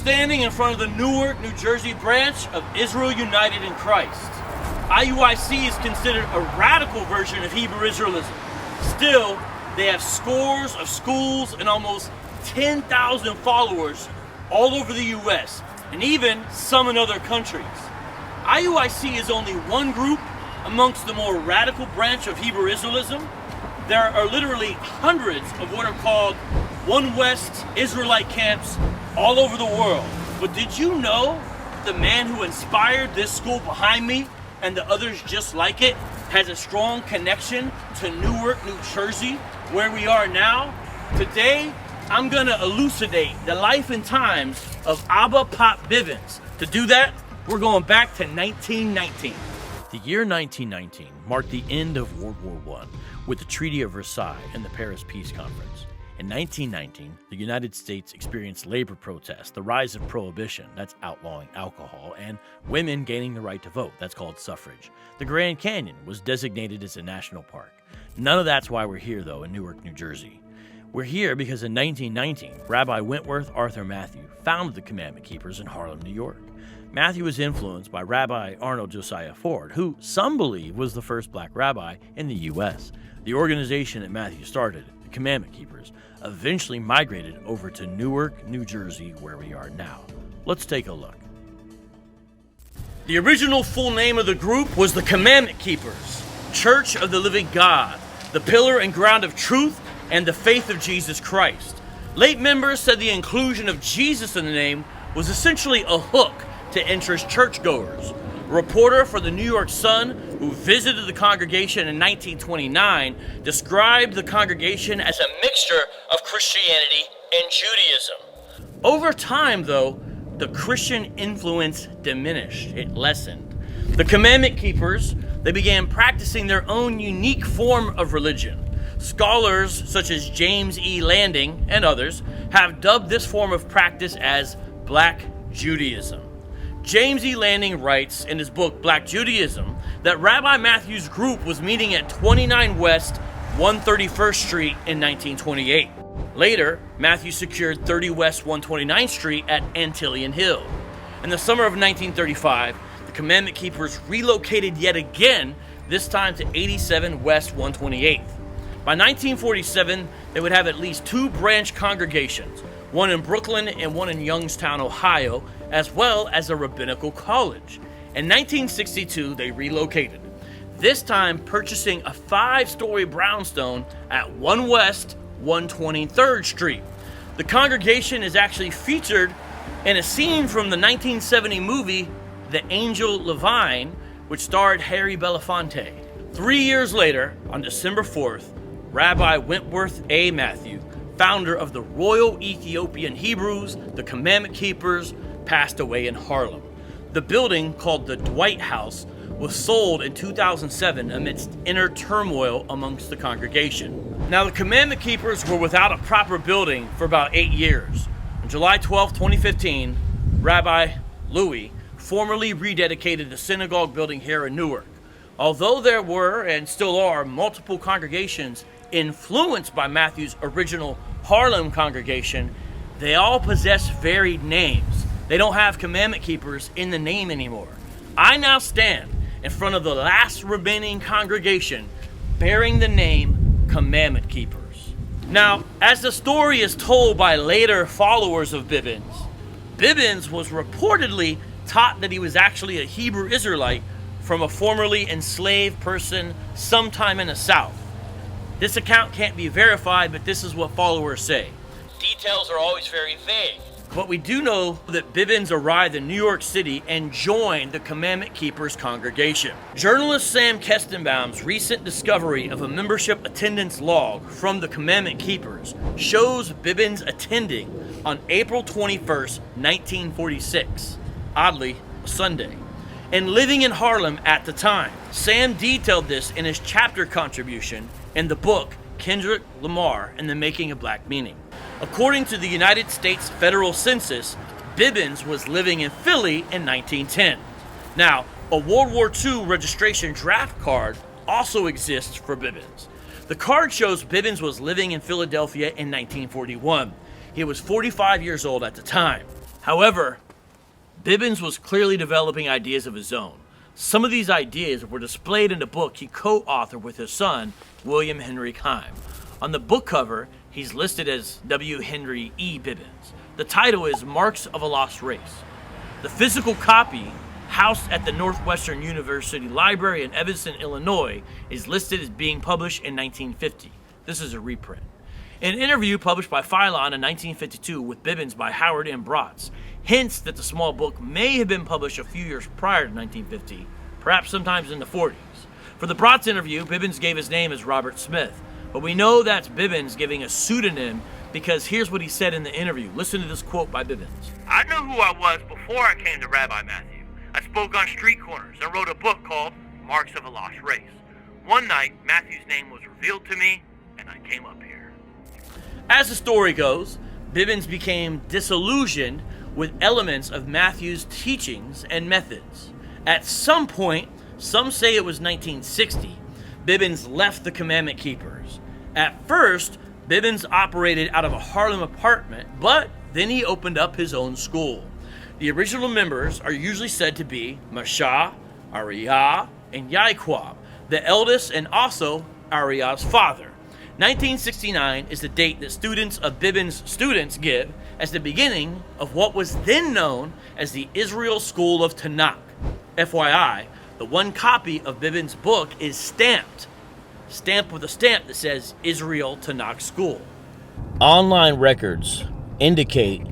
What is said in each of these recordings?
standing in front of the Newark, New Jersey branch of Israel United in Christ. IUIC is considered a radical version of Hebrew Israelism. Still, they have scores of schools and almost 10,000 followers all over the U.S. and even some in other countries. IUIC is only one group amongst the more radical branch of Hebrew Israelism. There are literally hundreds of what are called One West Israelite camps all over the world. But did you know the man who inspired this school behind me and the others just like it has a strong connection to Newark, New Jersey, where we are now? Today, I'm gonna elucidate the life and times of ABBA Bivens. To do that, we're going back to 1919. The year 1919 marked the end of World War I with the Treaty of Versailles and the Paris Peace Conference. In 1919, the United States experienced labor protests, the rise of prohibition, that's outlawing alcohol, and women gaining the right to vote, that's called suffrage. The Grand Canyon was designated as a national park. None of that's why we're here, though, in Newark, New Jersey. We're here because in 1919, Rabbi Wentworth Arthur Matthew founded the Commandment Keepers in Harlem, New York. Matthew was influenced by Rabbi Arnold Josiah Ford, who some believe was the first black rabbi in the U.S. The organization that Matthew started, the Commandment Keepers, eventually migrated over to Newark, New Jersey, where we are now. Let's take a look. The original full name of the group was the Commandment Keepers, Church of the Living God, the pillar and ground of truth and the faith of Jesus Christ. Late members said the inclusion of Jesus in the name was essentially a hook to interest churchgoers. A reporter for the New York Sun who visited the congregation in 1929 described the congregation as a mixture of Christianity and Judaism. Over time, though, the Christian influence diminished. It lessened. The Commandment Keepers, they began practicing their own unique form of religion. Scholars such as James E. Landing and others have dubbed this form of practice as Black Judaism. James E. Landing writes in his book Black Judaism that Rabbi Matthew's group was meeting at 29 West 131st Street in 1928. Later, Matthew secured 30 West 129th Street at Antilian Hill. In the summer of 1935, the Commandment Keepers relocated yet again, this time to 87 West 128th. By 1947, they would have at least two branch congregations, one in Brooklyn and one in Youngstown, Ohio, as well as a rabbinical college. In 1962, they relocated, this time purchasing a 5-story brownstone at 1 West 123rd Street. The congregation is actually featured in a scene from the 1970 movie The Angel Levine, which starred Harry Belafonte. 3 years later, on December 4th, Rabbi Wentworth A. Matthew, founder of the Royal Ethiopian Hebrews, the Commandment Keepers, passed away in Harlem. The building, called the Dwight House, was sold in 2007 amidst inner turmoil amongst the congregation. Now, the Commandment Keepers were without a proper building for about 8 years. On July 12, 2015, Rabbi Louis formally rededicated the synagogue building here in Newark. Although there were, and still are, multiple congregations influenced by Matthew's original Harlem congregation, they all possess varied names. They don't have Commandment Keepers in the name anymore. I now stand in front of the last remaining congregation bearing the name Commandment Keepers. Now, as the story is told by later followers of Bivens, Bivens was reportedly taught that he was actually a Hebrew Israelite from a formerly enslaved person sometime in the South. This account can't be verified, but this is what followers say. Details are always very vague. But we do know that Bivens arrived in New York City and joined the Commandment Keepers congregation. Journalist Sam Kestenbaum's recent discovery of a membership attendance log from the Commandment Keepers shows Bivens attending on April 21st, 1946, oddly, a Sunday, and living in Harlem at the time. Sam detailed this in his chapter contribution in the book Kendrick Lamar and the Making of Black Meaning. According to the United States Federal Census, Bivens was living in Philly in 1910. Now, a World War II registration draft card also exists for Bivens. The card shows Bivens was living in Philadelphia in 1941. He was 45 years old at the time. However, Bivens was clearly developing ideas of his own. Some of these ideas were displayed in a book he co-authored with his son, William Henry Keim. On the book cover, he's listed as W. Henry E. Bivens. The title is Marks of a Lost Race. The physical copy, housed at the Northwestern University Library in Evanston, Illinois, is listed as being published in 1950. This is a reprint. An interview published by Phylon in 1952 with Bivens by Howard M. Bratz hints that the small book may have been published a few years prior to 1950, perhaps sometimes in the 40s. For the Bratz interview, Bivens gave his name as Robert Smith, but we know that's Bivens giving a pseudonym because here's what he said in the interview. Listen to this quote by Bivens. I knew who I was before I came to Rabbi Matthew. I spoke on street corners and wrote a book called Marks of a Lost Race. One night, Matthew's name was revealed to me, and I came up here. As the story goes, Bivens became disillusioned with elements of Matthew's teachings and methods. At some point, some say it was 1960, Bivens left the Commandment Keepers. At first, Bivens operated out of a Harlem apartment, but then he opened up his own school. The original members are usually said to be Masha, Ariyah, and Yaquab, the eldest and also Ariyah's father. 1969 is the date that students of Bivens' students give as the beginning of what was then known as the Israel School of Tanakh. FYI, the one copy of Bivens' book is stamped with a stamp that says Israel Tanakh School. Online records indicate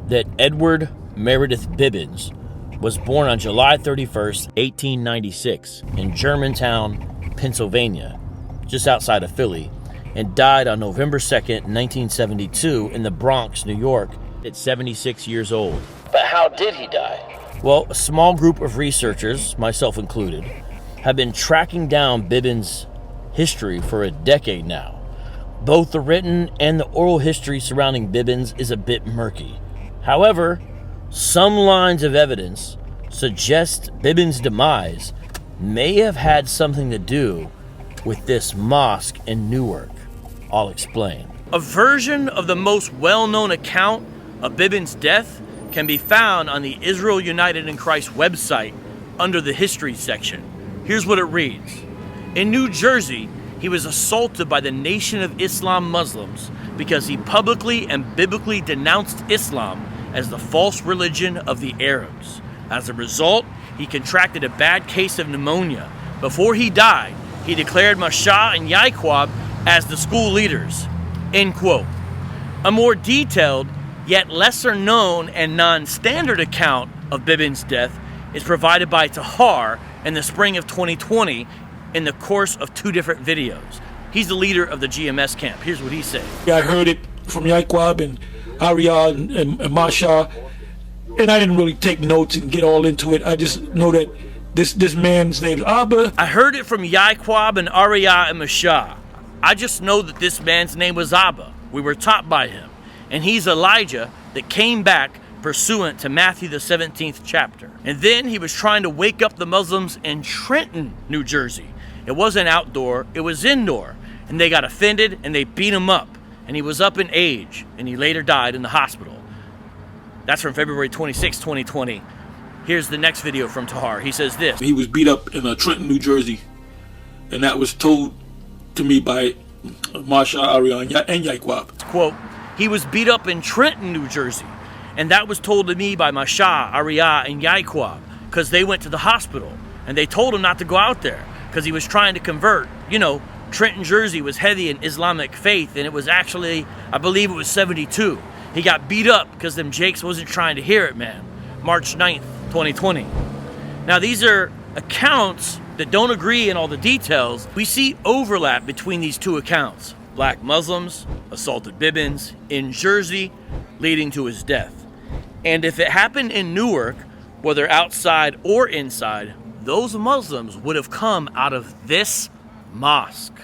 that Edward Meredith Bivens was born on July 31st, 1896 in Germantown, Pennsylvania, just outside of Philly, and died on November 2nd, 1972 in the Bronx, New York, at 76 years old. But how did he die? Well, a small group of researchers, myself included, have been tracking down Bivens' history for a decade now. Both the written and the oral history surrounding Bivens is a bit murky. However, some lines of evidence suggest Bivens' demise may have had something to do with this mosque in Newark. I'll explain. A version of the most well-known account of Bivens' death can be found on the Israel United in Christ website under the history section. Here's what it reads. In New Jersey, he was assaulted by the Nation of Islam Muslims because he publicly and biblically denounced Islam as the false religion of the Arabs. As a result, he contracted a bad case of pneumonia. Before he died, he declared Masha and Yaquab as the school leaders. End quote. A more detailed, yet lesser known and non-standard account of Bivens' death is provided by Tahar in the spring of 2020 in the course of 2 different videos. He's the leader of the GMS camp. Here's what he said. I heard it from Yaquab and Ariyah and Masha, and I didn't really take notes and get all into it. I just know that this man's name's ABBA. I heard it from Yaquab and Ariyah and Masha. I just know that this man's name was Abba. We were taught by him. And he's Elijah that came back pursuant to Matthew the 17th chapter. And then he was trying to wake up the Muslims in Trenton, New Jersey. It wasn't outdoor, it was indoor. And they got offended and they beat him up. And he was up in age. And he later died in the hospital. That's from February 26, 2020. Here's the next video from Tahar. He says this. He was beat up in Trenton, New Jersey. And that was told to me by Masha, Ariyah, and Yaquab. Quote, he was beat up in Trenton, New Jersey. And that was told to me by Masha, Ariyah, and Yaquab because they went to the hospital. And they told him not to go out there because he was trying to convert. You know, Trenton, Jersey was heavy in Islamic faith. And it was actually, I believe it was 72. He got beat up because them Jakes wasn't trying to hear it, man. March 9th, 2020. Now, these are accounts that don't agree in all the details. We see overlap between these 2 accounts. Black Muslims assaulted Bivens in Jersey, leading to his death. And if it happened in Newark, whether outside or inside, those Muslims would have come out of this mosque.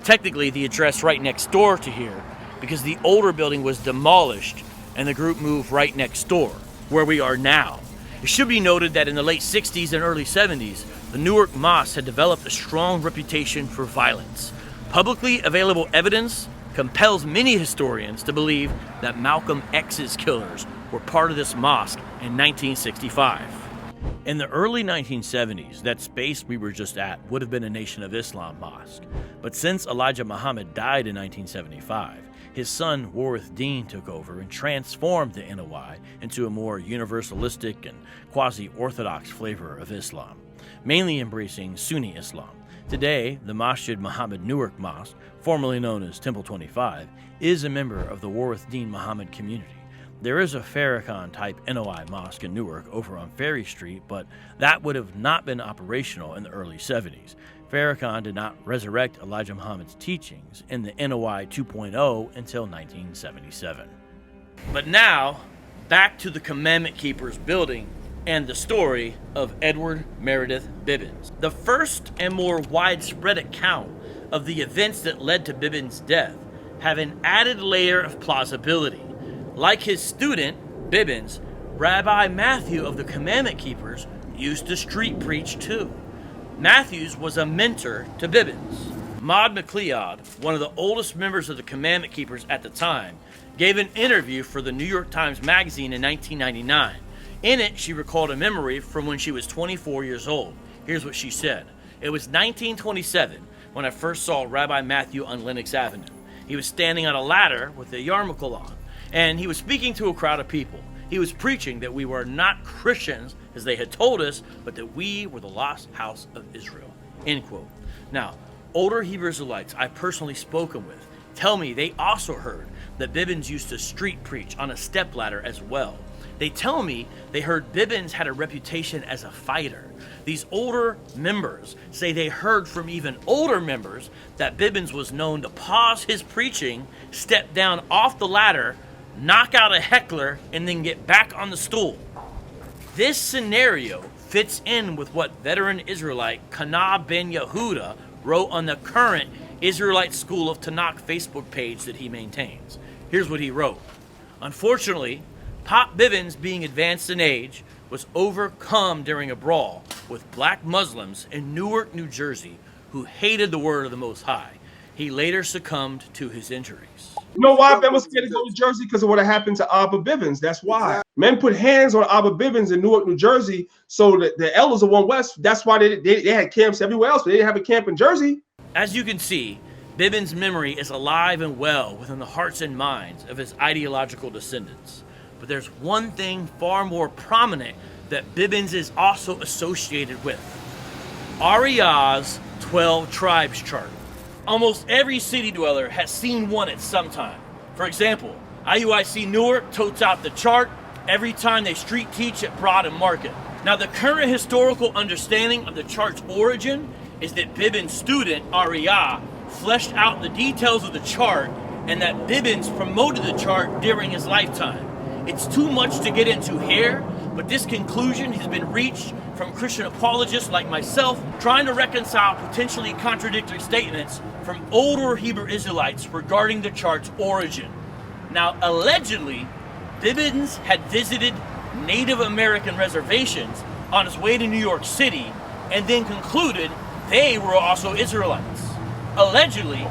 Technically, the address right next door to here, because the older building was demolished and the group moved right next door, where we are now. It should be noted that in the late 60s and early 70s, the Newark Mosque had developed a strong reputation for violence. Publicly available evidence compels many historians to believe that Malcolm X's killers were part of this mosque in 1965. In the early 1970s, that space we were just at would have been a Nation of Islam mosque. But since Elijah Muhammad died in 1975, his son Warith Deen took over and transformed the NOI into a more universalistic and quasi-orthodox flavor of Islam, mainly embracing Sunni Islam. Today, the Masjid Muhammad Newark Mosque, formerly known as Temple 25, is a member of the Warith Deen Muhammad community. There is a Farrakhan-type NOI mosque in Newark over on Ferry Street, but that would have not been operational in the early 70s. Farrakhan did not resurrect Elijah Muhammad's teachings in the NOI 2.0 until 1977. But now, back to the Commandment Keepers building and the story of Edward Meredith Bivens. The first and more widespread account of the events that led to Bivens' death have an added layer of plausibility. Like his student, Bivens, Rabbi Matthew of the Commandment Keepers used to street preach too. Matthews was a mentor to Bivens. Maud McLeod, one of the oldest members of the Commandment Keepers at the time, gave an interview for the New York Times Magazine in 1999. In it, she recalled a memory from when she was 24 years old. Here's what she said. It was 1927 when I first saw Rabbi Matthew on Lenox Avenue. He was standing on a ladder with a yarmulke on, and he was speaking to a crowd of people. He was preaching that we were not Christians, as they had told us, but that we were the lost house of Israel. End quote. Now, older Hebrew Israelites I've personally spoken with tell me they also heard that Bivens used to street preach on a stepladder as well. They tell me they heard Bivens had a reputation as a fighter. These older members say they heard from even older members that Bivens was known to pause his preaching, step down off the ladder, knock out a heckler, and then get back on the stool. This scenario fits in with what veteran Israelite Kana Ben Yehuda wrote on the current Israelite School of Tanakh Facebook page that he maintains. Here's what he wrote. Unfortunately, Pop Bivens, being advanced in age, was overcome during a brawl with black Muslims in Newark, New Jersey, who hated the word of the Most High. He later succumbed to his injuries. You know why Ben was scared to go to Jersey? Because of what happened to ABBA Bivens. That's why. Men put hands on ABBA Bivens in Newark, New Jersey, so that the elders of One West, that's why they had camps everywhere else, but they didn't have a camp in Jersey. As you can see, Bivens' memory is alive and well within the hearts and minds of his ideological descendants. But there's one thing far more prominent that Bivens is also associated with. REI's 12 Tribes chart. Almost every city dweller has seen one at some time. For example, IUIC Newark totes out the chart every time they street teach at Broad and Market. Now, the current historical understanding of the chart's origin is that Bivens' student, REI, fleshed out the details of the chart and that Bivens promoted the chart during his lifetime. It's too much to get into here, but this conclusion has been reached from Christian apologists like myself trying to reconcile potentially contradictory statements from older Hebrew Israelites regarding the chart's origin. Now, allegedly, Bivens had visited Native American reservations on his way to New York City and then concluded they were also Israelites. Allegedly,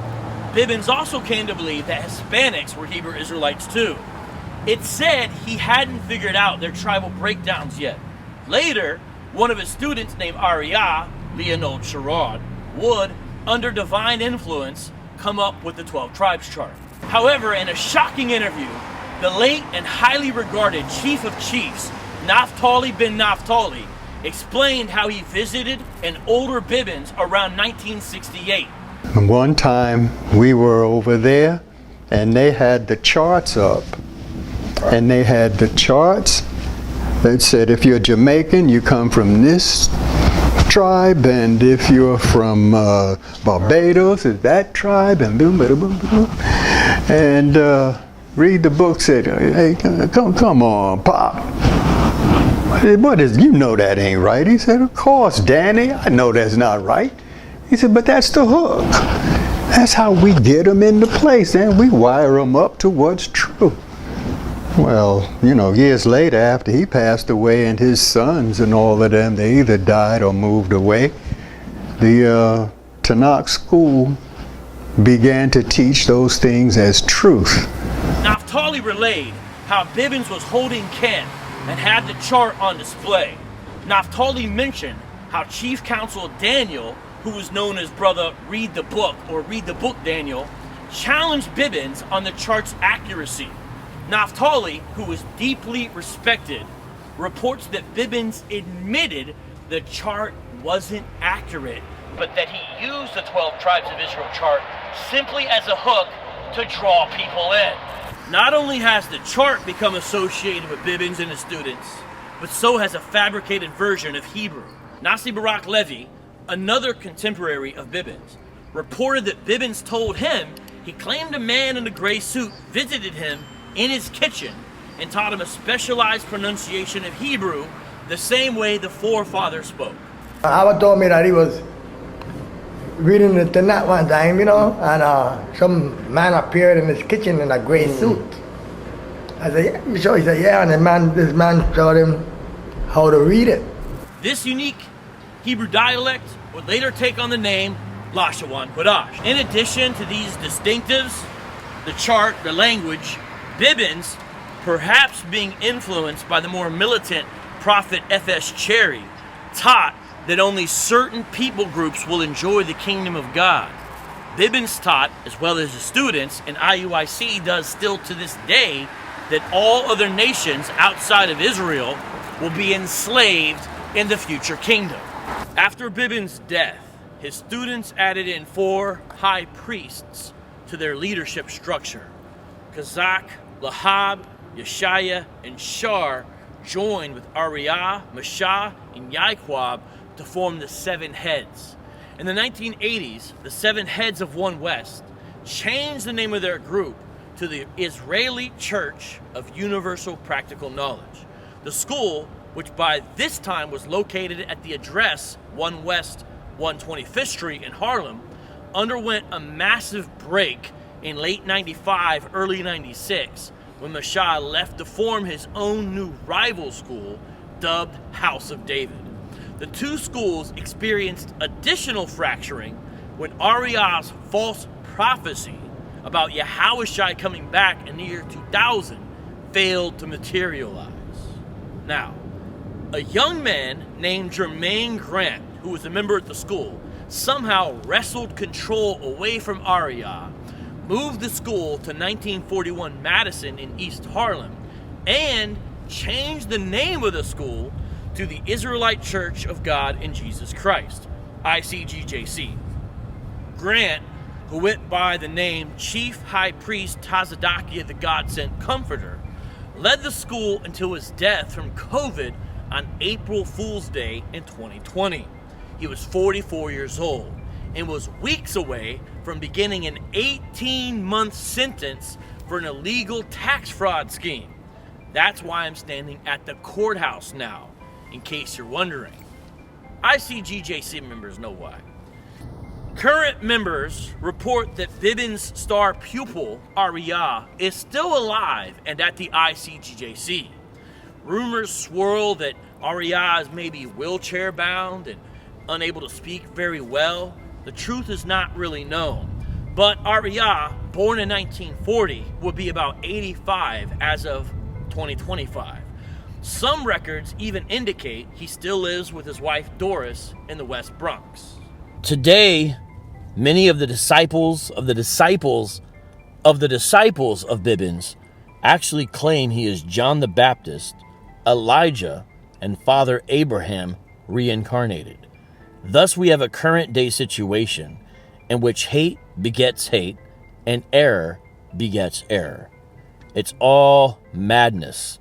Bivens also came to believe that Hispanics were Hebrew Israelites too. It said he hadn't figured out their tribal breakdowns yet. Later, one of his students named REI, Leonard Sherrod, would, under divine influence, come up with the 12 Tribes chart. However, in a shocking interview, the late and highly regarded Chief of Chiefs, Naphtali ben Naphtali, explained how he visited an older Bivens around 1968. One time we were over there and they had the charts up. And they had the charts that said if you're Jamaican, you come from this tribe, and if you're from Barbados, it's that tribe, and boom, boom, boom, boom. And read the book, said, hey, come on, Pop. What is, you know that ain't right. He said, of course, Danny, I know that's not right. He said, but that's the hook. That's how we get them into place, and we wire them up to what's true. Well, you know, years later, after he passed away and his sons and all of them, they either died or moved away, the Tanakh school began to teach those things as truth. Naphtali relayed how Bivens was holding camp and had the chart on display. Naphtali mentioned how Chief Counsel Daniel, who was known as Brother Read the Book or Read the Book Daniel, challenged Bivens on the chart's accuracy. Naphtali, who was deeply respected, reports that Bivens admitted the chart wasn't accurate, but that he used the 12 Tribes of Israel chart simply as a hook to draw people in. Not only has the chart become associated with Bivens and his students, but so has a fabricated version of Hebrew. Nasi Barak Levi, another contemporary of Bivens, reported that Bivens told him he claimed a man in a gray suit visited him in his kitchen and taught him a specialized pronunciation of Hebrew the same way the forefathers spoke. Abba told me that he was reading the Tanakh one time, you know, and some man appeared in his kitchen in a gray suit. I said, yeah, you sure? He said, yeah, and this man taught him how to read it. This unique Hebrew dialect would later take on the name Lashawan Kodash. In addition to these distinctives, the chart, the language, Bivens, perhaps being influenced by the more militant prophet F.S. Cherry, taught that only certain people groups will enjoy the kingdom of God. Bivens taught, as well as his students, and IUIC does still to this day, that all other nations outside of Israel will be enslaved in the future kingdom. After Bivens' death, his students added in 4 high priests to their leadership structure. Kazak, Lahab, Yeshaya, and Shar joined with Ariah, Mashah, and Yaquab to form the 7 heads. In the 1980s, the 7 heads of One West changed the name of their group to the Israelite Church of Universal Practical Knowledge. The school, which by this time was located at the address 1 West 125th Street in Harlem, underwent a massive break in late 95, early 96, when Mashah left to form his own new rival school, dubbed House of David. The 2 schools experienced additional fracturing when Ariah's false prophecy about Yahushua coming back in the year 2000 failed to materialize. Now, a young man named Jermaine Grant, who was a member at the school, somehow wrestled control away from Ariah, moved the school to 1941 Madison in East Harlem, and changed the name of the school to the Israelite Church of God in Jesus Christ, ICGJC. Grant, who went by the name Chief High Priest Tazadakia the God-Sent Comforter, led the school until his death from COVID on April Fool's Day in 2020. He was 44 years old and was weeks away from beginning an 18-month sentence for an illegal tax fraud scheme. That's why I'm standing at the courthouse now, in case you're wondering. ICGJC members know why. Current members report that Bivens' star pupil, Ariah, is still alive and at the ICGJC. Rumors swirl that Ariah is maybe wheelchair-bound and unable to speak very well. The truth is not really known. But Ariah, born in 1940, would be about 85 as of 2025. Some records even indicate he still lives with his wife Doris in the West Bronx. Today, many of the disciples of Bivens actually claim he is John the Baptist, Elijah, and Father Abraham reincarnated. Thus, we have a current day situation in which hate begets hate and error begets error. It's all madness,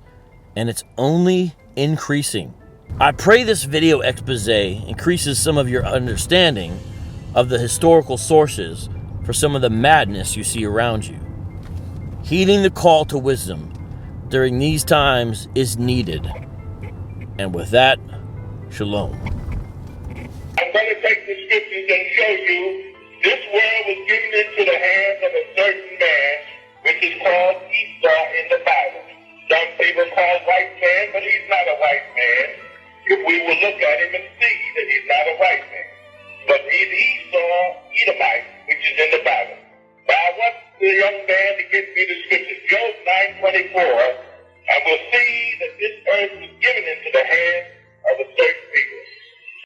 and it's only increasing. I pray this video expose increases some of your understanding of the historical sources for some of the madness you see around you. Heeding the call to wisdom during these times is needed. And with that, shalom. I'm going to take the scriptures and show you this world was given into the hands of a certain man, which is called Esau in the Bible. Some people call white man, but he's not a white man. If we will look at him and see that he's not a white man. But he's Esau, Edomite, which is in the Bible. Now I want the young man to give me the scriptures. Job 9:24 and will see that this earth was given into